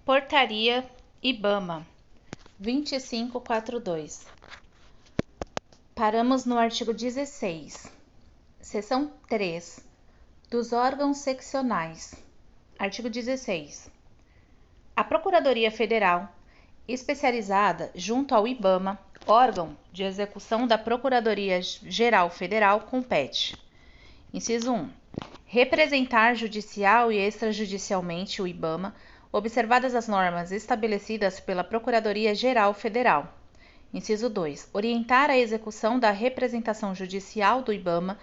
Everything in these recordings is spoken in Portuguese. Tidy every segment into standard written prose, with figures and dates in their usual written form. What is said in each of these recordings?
Portaria IBAMA 2542. Paramos no artigo 16, seção 3, dos órgãos seccionais. Artigo 16. A Procuradoria Federal, especializada junto ao IBAMA, órgão de execução da Procuradoria-Geral Federal, compete: inciso 1. Representar judicial e extrajudicialmente o IBAMA, observadas as normas estabelecidas pela Procuradoria-Geral Federal. Inciso 2. Orientar a execução da representação judicial do IBAMA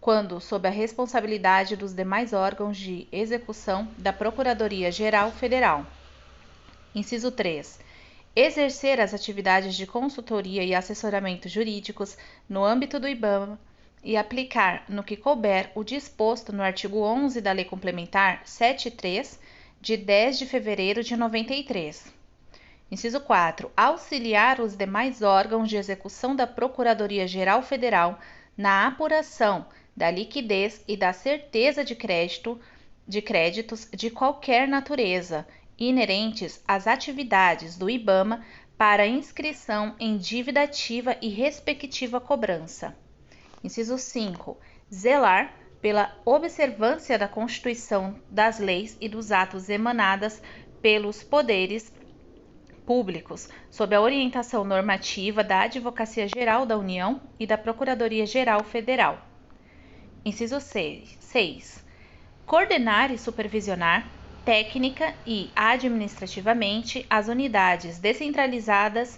quando sob a responsabilidade dos demais órgãos de execução da Procuradoria-Geral Federal. Inciso 3. Exercer as atividades de consultoria e assessoramento jurídicos no âmbito do IBAMA e aplicar, no que couber, o disposto no artigo 11 da Lei Complementar 73, de 10 de fevereiro de 93. Inciso 4. Auxiliar os demais órgãos de execução da Procuradoria-Geral Federal na apuração da liquidez e da certeza de créditos de qualquer natureza, inerentes às atividades do IBAMA para inscrição em dívida ativa e respectiva cobrança. Inciso 5. Zelar pela observância da Constituição, das leis e dos atos emanadas pelos poderes públicos, sob a orientação normativa da Advocacia Geral da União e da Procuradoria-Geral Federal. Inciso 6. Coordenar e supervisionar técnica e administrativamente as unidades descentralizadas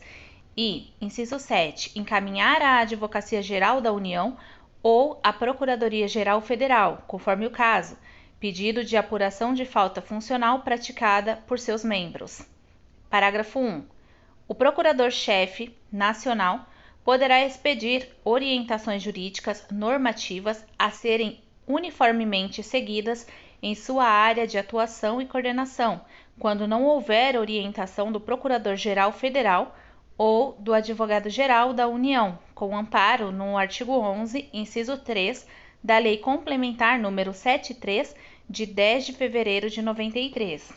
e, inciso 7, encaminhar à Advocacia Geral da União ou à Procuradoria-Geral Federal, conforme o caso, pedido de apuração de falta funcional praticada por seus membros. Parágrafo 1. O Procurador-Chefe Nacional poderá expedir orientações jurídicas normativas a serem uniformemente seguidas em sua área de atuação e coordenação, quando não houver orientação do Procurador-Geral Federal ou do Advogado-Geral da União, com amparo no artigo 11, inciso 3, da Lei Complementar número 73, de 10 de fevereiro de 93.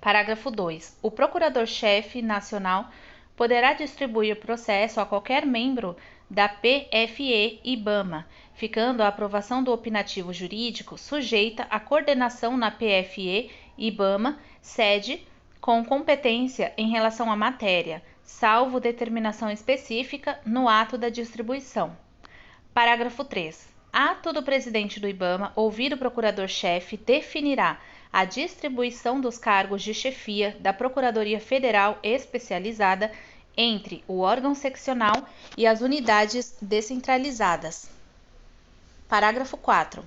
Parágrafo 2. O Procurador-Chefe Nacional poderá distribuir processo a qualquer membro da PFE-IBAMA, ficando a aprovação do opinativo jurídico sujeita à coordenação na PFE-IBAMA, sede com competência em relação à matéria, salvo determinação específica no ato da distribuição. Parágrafo 3. Ato do presidente do IBAMA, ouvido o procurador-chefe, definirá a distribuição dos cargos de chefia da Procuradoria Federal Especializada entre o órgão seccional e as unidades descentralizadas. Parágrafo 4.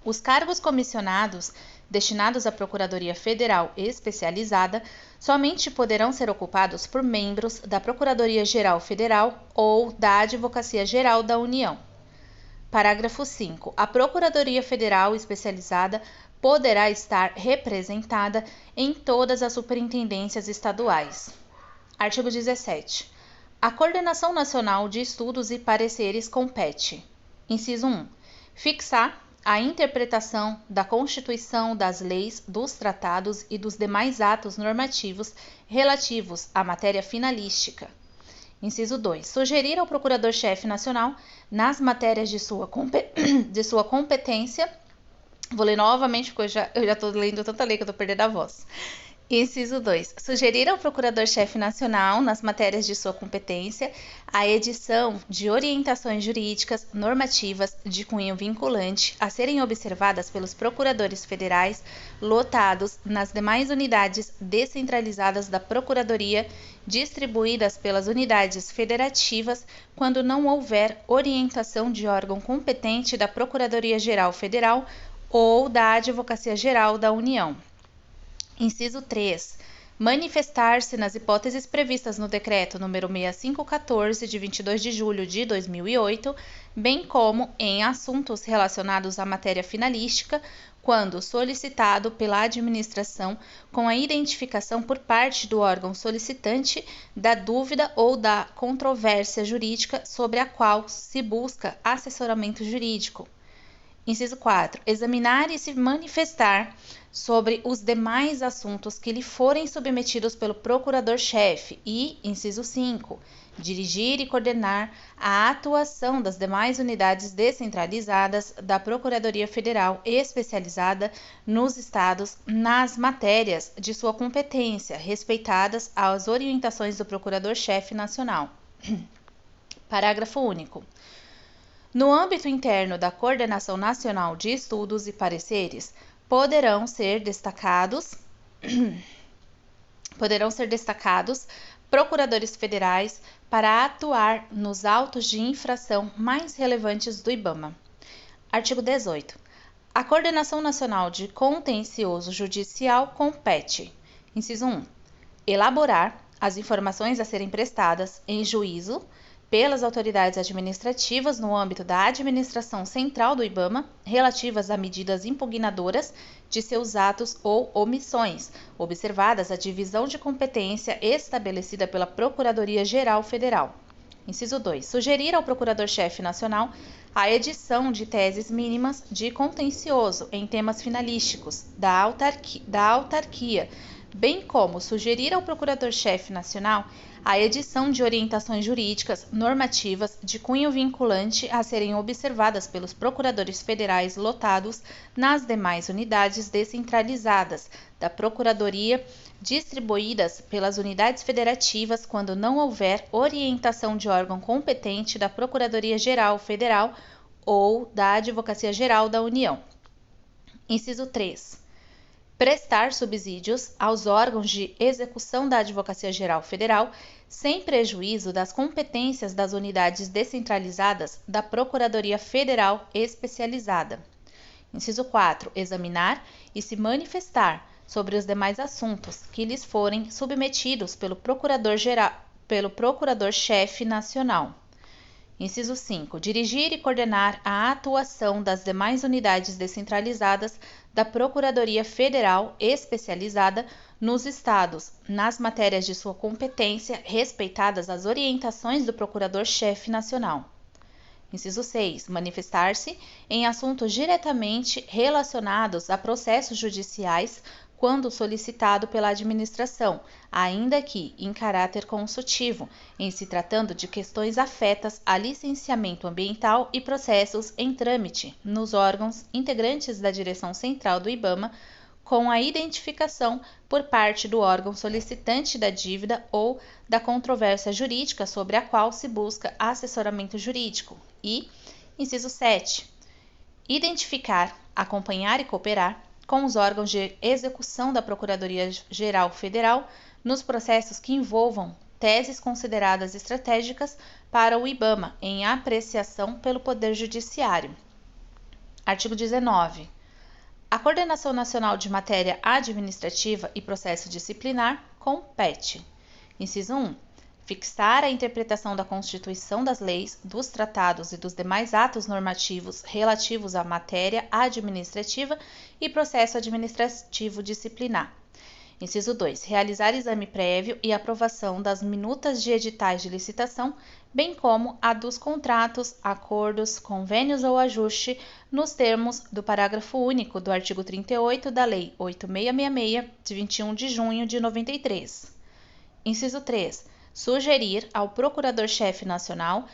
Os cargos comissionados destinados à Procuradoria Federal Especializada somente poderão ser ocupados por membros da Procuradoria-Geral Federal ou da Advocacia Geral da União. Parágrafo 5. A Procuradoria Federal Especializada poderá estar representada em todas as superintendências estaduais. Artigo 17. A Coordenação Nacional de Estudos e Pareceres compete: inciso 1. Fixar a interpretação da Constituição, das leis, dos tratados e dos demais atos normativos relativos à matéria finalística. Inciso 2. Sugerir ao Procurador-Chefe Nacional, nas matérias de sua competência, vou ler novamente porque eu já estou lendo tanta lei que eu estou perdendo a voz. Inciso 2. Sugerir ao Procurador-Chefe Nacional, nas matérias de sua competência, a edição de orientações jurídicas normativas de cunho vinculante a serem observadas pelos procuradores federais lotados nas demais unidades descentralizadas da Procuradoria, distribuídas pelas unidades federativas, quando não houver orientação de órgão competente da Procuradoria-Geral Federal ou da Advocacia Geral da União. Inciso 3. Manifestar-se nas hipóteses previstas no Decreto nº 6514, de 22 de julho de 2008, bem como em assuntos relacionados à matéria finalística, quando solicitado pela administração, com a identificação por parte do órgão solicitante da dúvida ou da controvérsia jurídica sobre a qual se busca assessoramento jurídico. Inciso 4. Examinar e se manifestar sobre os demais assuntos que lhe forem submetidos pelo procurador-chefe. E, inciso 5. Dirigir e coordenar a atuação das demais unidades descentralizadas da Procuradoria Federal especializada nos estados nas matérias de sua competência, respeitadas as orientações do Procurador-Chefe Nacional. Parágrafo único. No âmbito interno da Coordenação Nacional de Estudos e Pareceres, poderão ser destacados procuradores federais para atuar nos autos de infração mais relevantes do IBAMA. Artigo 18. A Coordenação Nacional de Contencioso Judicial compete: inciso 1. Elaborar as informações a serem prestadas em juízo pelas autoridades administrativas no âmbito da administração central do IBAMA relativas a medidas impugnadoras de seus atos ou omissões, observadas a divisão de competência estabelecida pela Procuradoria-Geral Federal. Inciso 2. Sugerir ao Procurador-Chefe Nacional a edição de teses mínimas de contencioso em temas finalísticos da autarquia, bem como sugerir ao Procurador-Chefe Nacional a edição de orientações jurídicas normativas de cunho vinculante a serem observadas pelos procuradores federais lotados nas demais unidades descentralizadas da Procuradoria, distribuídas pelas unidades federativas quando não houver orientação de órgão competente da Procuradoria-Geral Federal ou da Advocacia-Geral da União. Inciso 3. Prestar subsídios aos órgãos de execução da Advocacia-Geral Federal, sem prejuízo das competências das unidades descentralizadas da Procuradoria Federal Especializada. Inciso 4. Examinar e se manifestar sobre os demais assuntos que lhes forem submetidos pelo Procurador-Chefe Nacional. Inciso 5. Dirigir e coordenar a atuação das demais unidades descentralizadas da Procuradoria Federal Especializada nos estados, nas matérias de sua competência, respeitadas as orientações do Procurador-Chefe Nacional. Inciso 6. Manifestar-se em assuntos diretamente relacionados a processos judiciais quando solicitado pela administração, ainda que em caráter consultivo, em se tratando de questões afetas a licenciamento ambiental e processos em trâmite nos órgãos integrantes da direção central do IBAMA, com a identificação por parte do órgão solicitante da dívida ou da controvérsia jurídica sobre a qual se busca assessoramento jurídico. E, inciso 7. Identificar, acompanhar e cooperar com os órgãos de execução da Procuradoria-Geral Federal nos processos que envolvam teses consideradas estratégicas para o IBAMA em apreciação pelo Poder Judiciário. Artigo 19. A Coordenação Nacional de Matéria Administrativa e Processo Disciplinar compete: inciso 1. Fixar a interpretação da Constituição, das leis, dos tratados e dos demais atos normativos relativos à matéria administrativa e processo administrativo disciplinar. Inciso 2. Realizar exame prévio e aprovação das minutas de editais de licitação, bem como a dos contratos, acordos, convênios ou ajuste, nos termos do parágrafo único do artigo 38 da Lei 8666, de 21 de junho de 93. Inciso 3. Sugerir ao Procurador-Chefe Nacional,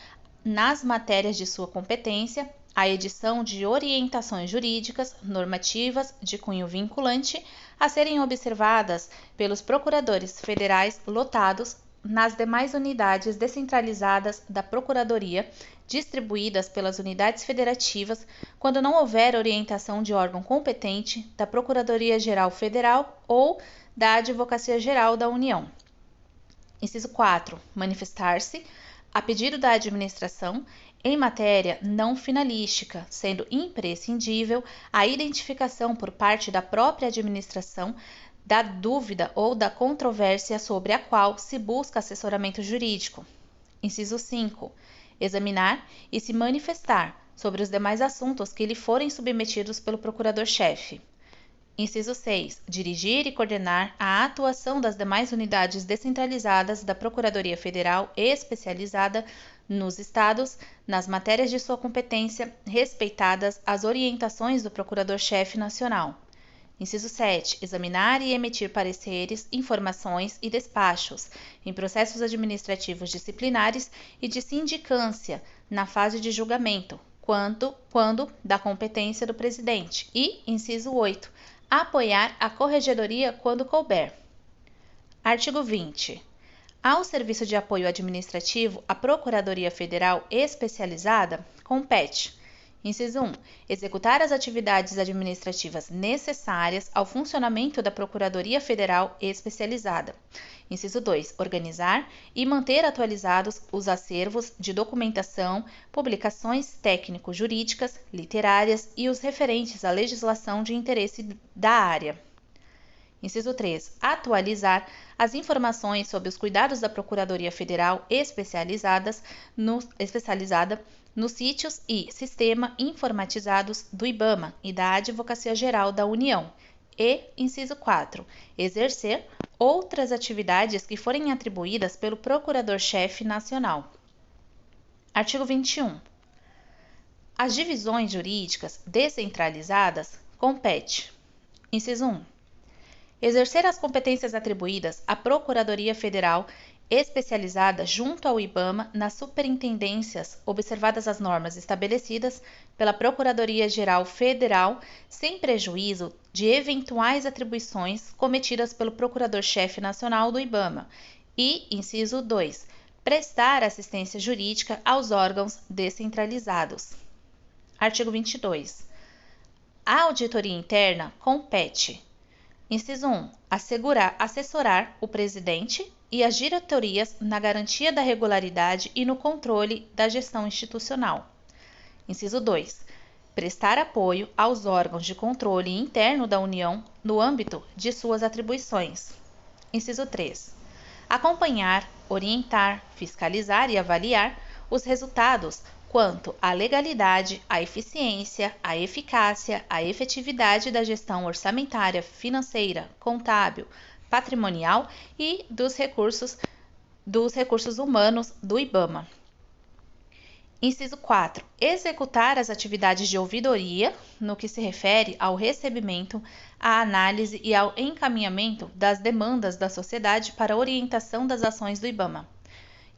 nas matérias de sua competência, a edição de orientações jurídicas, normativas, de cunho vinculante, a serem observadas pelos procuradores federais lotados nas demais unidades descentralizadas da Procuradoria, distribuídas pelas unidades federativas, quando não houver orientação de órgão competente da Procuradoria-Geral Federal ou da Advocacia-Geral da União. Inciso 4. Manifestar-se, a pedido da administração, em matéria não finalística, sendo imprescindível a identificação por parte da própria administração da dúvida ou da controvérsia sobre a qual se busca assessoramento jurídico. Inciso 5. Examinar e se manifestar sobre os demais assuntos que lhe forem submetidos pelo Procurador-Chefe. Inciso 6. Dirigir e coordenar a atuação das demais unidades descentralizadas da Procuradoria Federal e Especializada nos Estados, nas matérias de sua competência, respeitadas as orientações do Procurador-Chefe Nacional. Inciso 7. Examinar e emitir pareceres, informações e despachos em processos administrativos disciplinares e de sindicância na fase de julgamento, quando da competência do presidente. E, inciso 8. Apoiar a corregedoria quando couber. Artigo 20. Ao Serviço de Apoio Administrativo, a Procuradoria Federal Especializada compete: inciso 1. Executar as atividades administrativas necessárias ao funcionamento da Procuradoria Federal Especializada. Inciso 2. Organizar e manter atualizados os acervos de documentação, publicações técnico-jurídicas, literárias e os referentes à legislação de interesse da área. Inciso 3. Atualizar as informações sobre os cuidados da Procuradoria Federal especializada nos sítios e sistema informatizados do IBAMA e da Advocacia Geral da União. E, inciso 4. Exercer outras atividades que forem atribuídas pelo Procurador-Chefe Nacional. Artigo 21. As divisões jurídicas descentralizadas compete: inciso 1. Exercer as competências atribuídas à Procuradoria Federal Especializada junto ao IBAMA nas superintendências, observadas as normas estabelecidas pela Procuradoria-Geral Federal, sem prejuízo de eventuais atribuições cometidas pelo Procurador-Chefe Nacional do IBAMA. E, inciso 2, prestar assistência jurídica aos órgãos descentralizados. Artigo 22. A auditoria interna compete: inciso 1. Assessorar o presidente e as diretorias na garantia da regularidade e no controle da gestão institucional. Inciso 2. Prestar apoio aos órgãos de controle interno da União no âmbito de suas atribuições. Inciso 3. Acompanhar, orientar, fiscalizar e avaliar os resultados quanto à legalidade, à eficiência, à eficácia, à efetividade da gestão orçamentária, financeira, contábil, patrimonial e dos recursos humanos do IBAMA. Inciso 4. Executar as atividades de ouvidoria no que se refere ao recebimento, à análise e ao encaminhamento das demandas da sociedade para orientação das ações do IBAMA.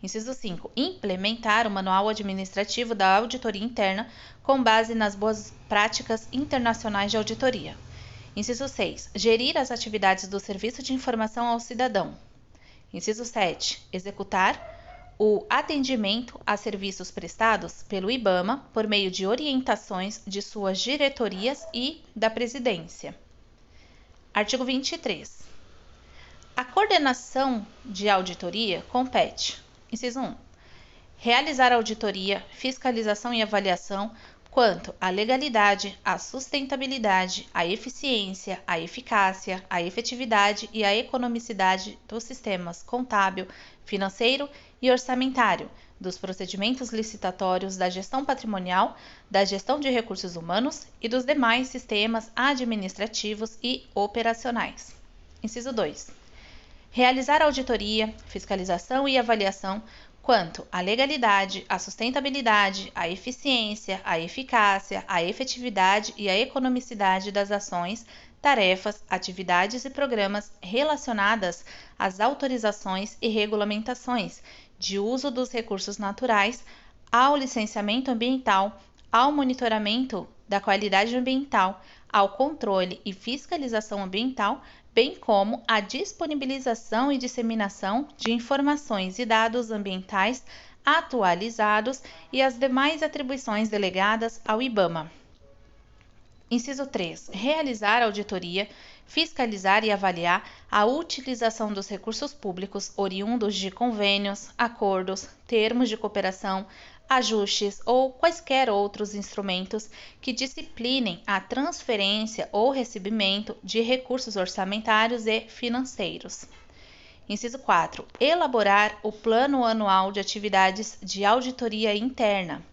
Inciso 5. Implementar o Manual Administrativo da Auditoria Interna com base nas boas práticas internacionais de auditoria. Inciso 6. Gerir as atividades do Serviço de Informação ao Cidadão. Inciso 7. Executar o atendimento a serviços prestados pelo IBAMA por meio de orientações de suas diretorias e da Presidência. Artigo 23. A coordenação de auditoria compete: inciso 1. Realizar auditoria, fiscalização e avaliação quanto à legalidade, à sustentabilidade, à eficiência, à eficácia, à efetividade e à economicidade dos sistemas contábil, financeiro e orçamentário, dos procedimentos licitatórios, da gestão patrimonial, da gestão de recursos humanos e dos demais sistemas administrativos e operacionais. Inciso 2. Realizar auditoria, fiscalização e avaliação quanto à legalidade, à sustentabilidade, à eficiência, à eficácia, à efetividade e à economicidade das ações, tarefas, atividades e programas relacionadas às autorizações e regulamentações de uso dos recursos naturais, ao licenciamento ambiental, ao monitoramento da qualidade ambiental, ao controle e fiscalização ambiental, bem como a disponibilização e disseminação de informações e dados ambientais atualizados e as demais atribuições delegadas ao IBAMA. Inciso 3. Realizar auditoria, fiscalizar e avaliar a utilização dos recursos públicos oriundos de convênios, acordos, termos de cooperação, ajustes ou quaisquer outros instrumentos que disciplinem a transferência ou recebimento de recursos orçamentários e financeiros. Inciso 4. Elaborar o Plano Anual de Atividades de Auditoria Interna.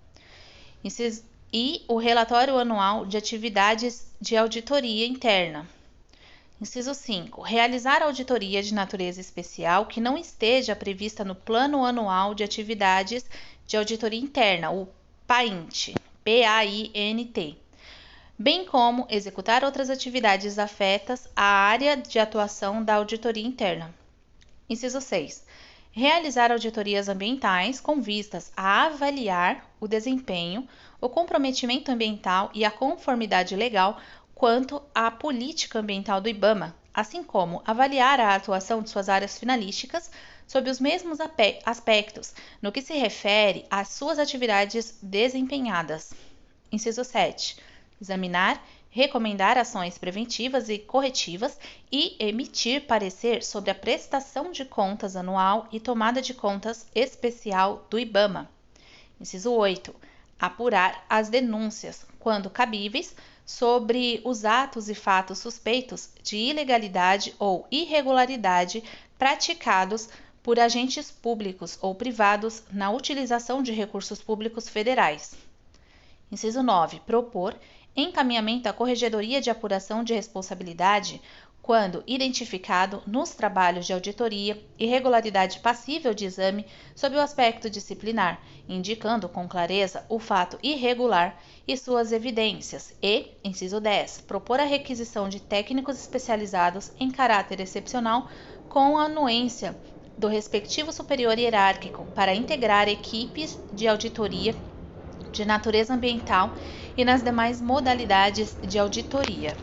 E o Relatório Anual de Atividades de Auditoria Interna. Inciso 5. Realizar auditoria de natureza especial que não esteja prevista no Plano Anual de Atividades de Auditoria Interna, o PAINT, P-A-I-N-T, bem como executar outras atividades afetas à área de atuação da auditoria interna. Inciso 6. Realizar auditorias ambientais com vistas a avaliar o desempenho, o comprometimento ambiental e a conformidade legal quanto à política ambiental do IBAMA, assim como avaliar a atuação de suas áreas finalísticas sob os mesmos aspectos no que se refere às suas atividades desempenhadas. Inciso 7. Examinar, recomendar ações preventivas e corretivas e emitir parecer sobre a prestação de contas anual e tomada de contas especial do IBAMA. Inciso 8. Apurar as denúncias, quando cabíveis, sobre os atos e fatos suspeitos de ilegalidade ou irregularidade praticados por agentes públicos ou privados na utilização de recursos públicos federais. Inciso 9. Propor encaminhamento à Corregedoria de Apuração de Responsabilidade quando identificado nos trabalhos de auditoria irregularidade passível de exame sob o aspecto disciplinar, indicando com clareza o fato irregular e suas evidências e, inciso 10, propor a requisição de técnicos especializados em caráter excepcional com a anuência do respectivo superior hierárquico para integrar equipes de auditoria de natureza ambiental e nas demais modalidades de auditoria.